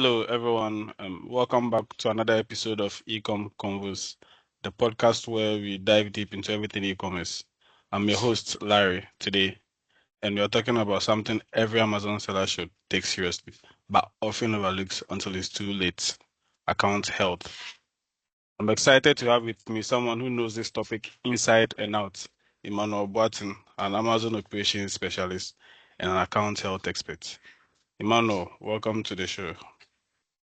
Hello, everyone. Welcome back to another episode of Ecom Convos, the podcast where we dive deep into everything e-commerce. I'm your host, Larry, today, and we are talking about something every Amazon seller should take seriously, but often overlooks until it's too late: account health. I'm excited to have with me someone who knows this topic inside and out, Emmanuel Boatin, an Amazon operations specialist and an account health expert. Emmanuel, welcome to the show.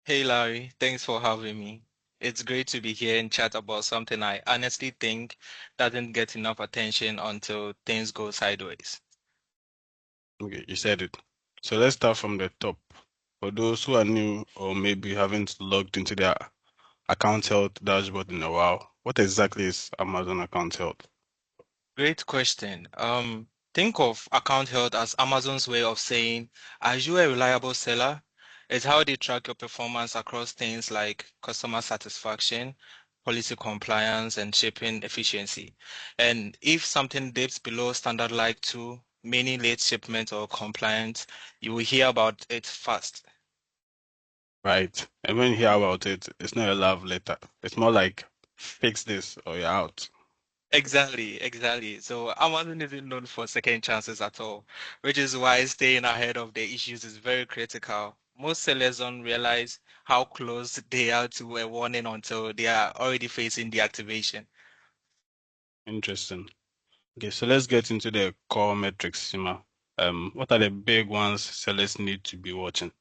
Hey Larry, thanks for having me. It's great to be here and chat about something I honestly think doesn't get enough attention until things go sideways. Okay, you said it. So let's start from the top. For those who are new or maybe haven't logged into their account health dashboard in a while, what exactly is Amazon account health? Great question. Think of account health as Amazon's way of saying, are you a reliable seller? It's how they track your performance across things like customer satisfaction, policy compliance, and shipping efficiency. And if something dips below standard like 2, meaning late shipment or compliance, you will hear about it fast. Right. And when you hear about it, it's not a love letter. It's more like fix this or you're out. Exactly, exactly. So Amazon isn't known for second chances at all, which is why staying ahead of the issues is very critical. Most sellers don't realize how close they are to a warning until they are already facing deactivation. Interesting. Okay, so let's get into the core metrics, Sima. What are the big ones sellers need to be watching?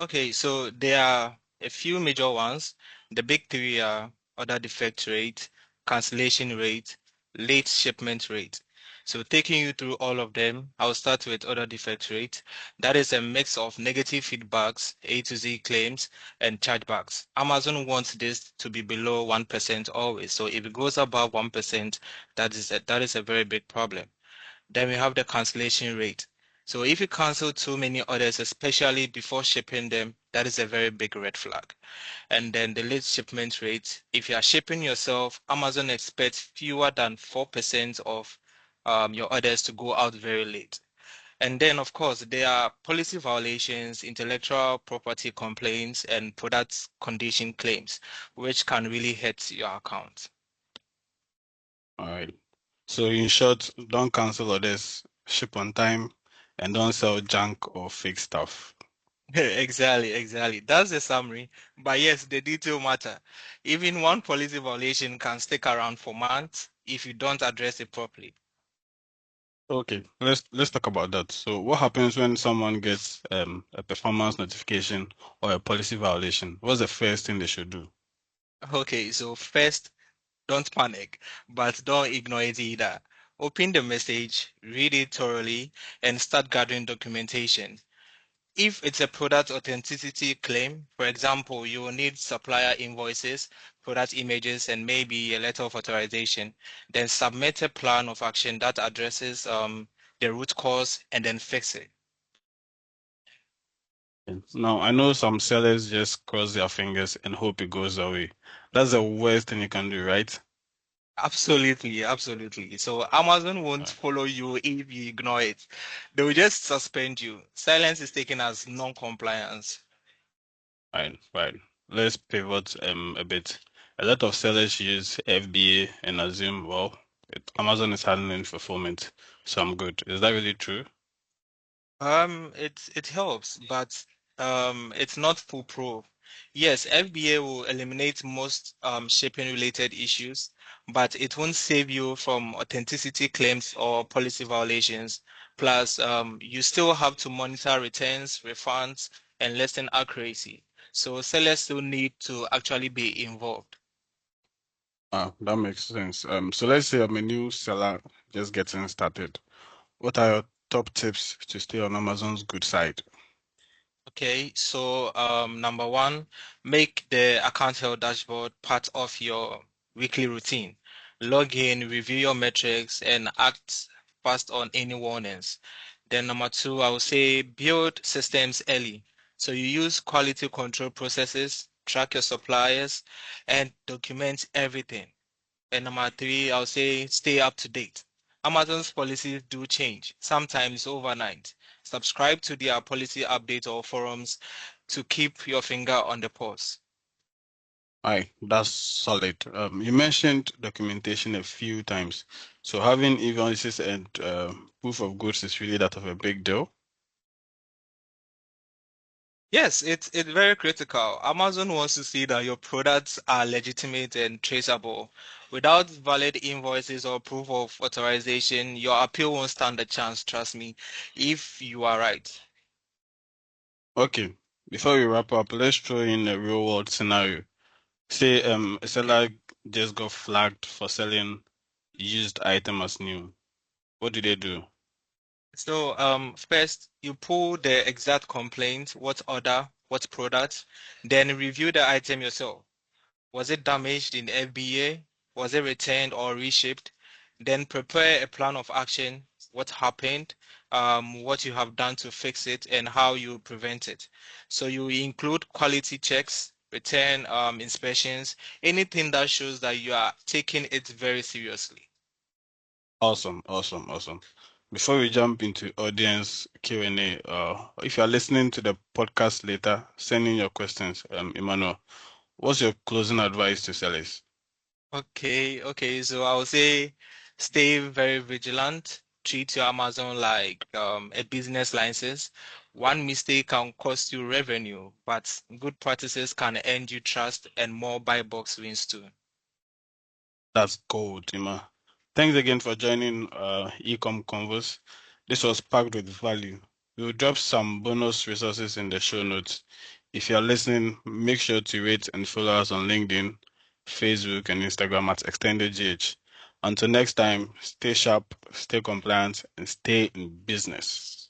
Okay, so there are a few major ones. The big three are order defect rate, cancellation rate, late shipment rate. So taking you through all of them, I'll start with order defect rate. That is a mix of negative feedbacks, A to Z claims, and chargebacks. Amazon wants this to be below 1% always. So if it goes above 1%, that is a very big problem. Then we have the cancellation rate. So if you cancel too many orders, especially before shipping them, that is a very big red flag. And then the late shipment rate. If you are shipping yourself, Amazon expects fewer than 4% of your orders to go out very late. And then, of course, there are policy violations, intellectual property complaints, and product condition claims, which can really hurt your account. All right. So in short, don't cancel orders, ship on time, and don't sell junk or fake stuff. Exactly, exactly. That's the summary. But yes, the detail matter. Even one policy violation can stick around for months if you don't address it properly. Okay, let's talk about that. So what happens when someone gets a performance notification or a policy violation? What's the first thing they should do? Okay, so first, don't panic, but don't ignore it either. Open the message, read it thoroughly, and start gathering documentation. If it's a product authenticity claim, for example, you will need supplier invoices, product images, and maybe a letter of authorization. Then submit a plan of action that addresses the root cause and then fix it. Now, I know some sellers just cross their fingers and hope it goes away. That's the worst thing you can do, right? Absolutely, absolutely. So Amazon won't Uh, follow you if you ignore it. They will just suspend you. Silence is taken as non-compliance. Fine, fine. Let's pivot a bit. A lot of sellers use FBA and assume, well, Amazon is handling fulfillment, so I'm good. Is that really true? It helps, but it's not foolproof. Yes, FBA will eliminate most shipping related issues, but it won't save you from authenticity claims or policy violations. Plus, you still have to monitor returns, refunds, and listing accuracy. So sellers still need to actually be involved. Ah, that makes sense. So let's say I'm a new seller just getting started. What are your top tips to stay on Amazon's good side? Okay, so number one, make the account health dashboard part of your weekly routine. Log in, review your metrics, and act fast on any warnings. Then number two, I would say build systems early. So you use quality control processes, track your suppliers, and document everything. And number three, I'll say stay up to date. Amazon's policies do change, sometimes overnight. Subscribe to their policy updates or forums. to keep your finger on the pulse. Aye, that's solid. You mentioned documentation a few times. So having invoices and proof of goods is really that of a big deal. Yes, it's very critical. Amazon wants to see that your products are legitimate and traceable. Without valid invoices or proof of authorization, your appeal won't stand a chance, trust me, if you are right. Okay, before we wrap up, let's throw in a real world scenario. Say a Okay. seller just got flagged for selling used item as new. What do they do? So, first you pull the exact complaint, what order, what product, then review the item yourself. Was it damaged in FBA? Was it returned or reshipped? Then prepare a plan of action, what happened, what you have done to fix it, and how you prevent it. So you include quality checks, return inspections, anything that shows that you are taking it very seriously. Awesome, awesome, awesome. Before we jump into audience Q&A, if you are listening to the podcast later, send in your questions. Emmanuel, what's your closing advice to sellers? Okay. So I would say stay very vigilant. Treat your Amazon like a business license. One mistake can cost you revenue, but good practices can earn you trust and more buy box wins too. That's gold, Ima. Thanks again for joining Ecom Convos. This was packed with value. We'll drop some bonus resources in the show notes. If you're listening, make sure to rate and follow us on LinkedIn, Facebook, and Instagram at ExtendedGH. Until next time, stay sharp, stay compliant, and stay in business.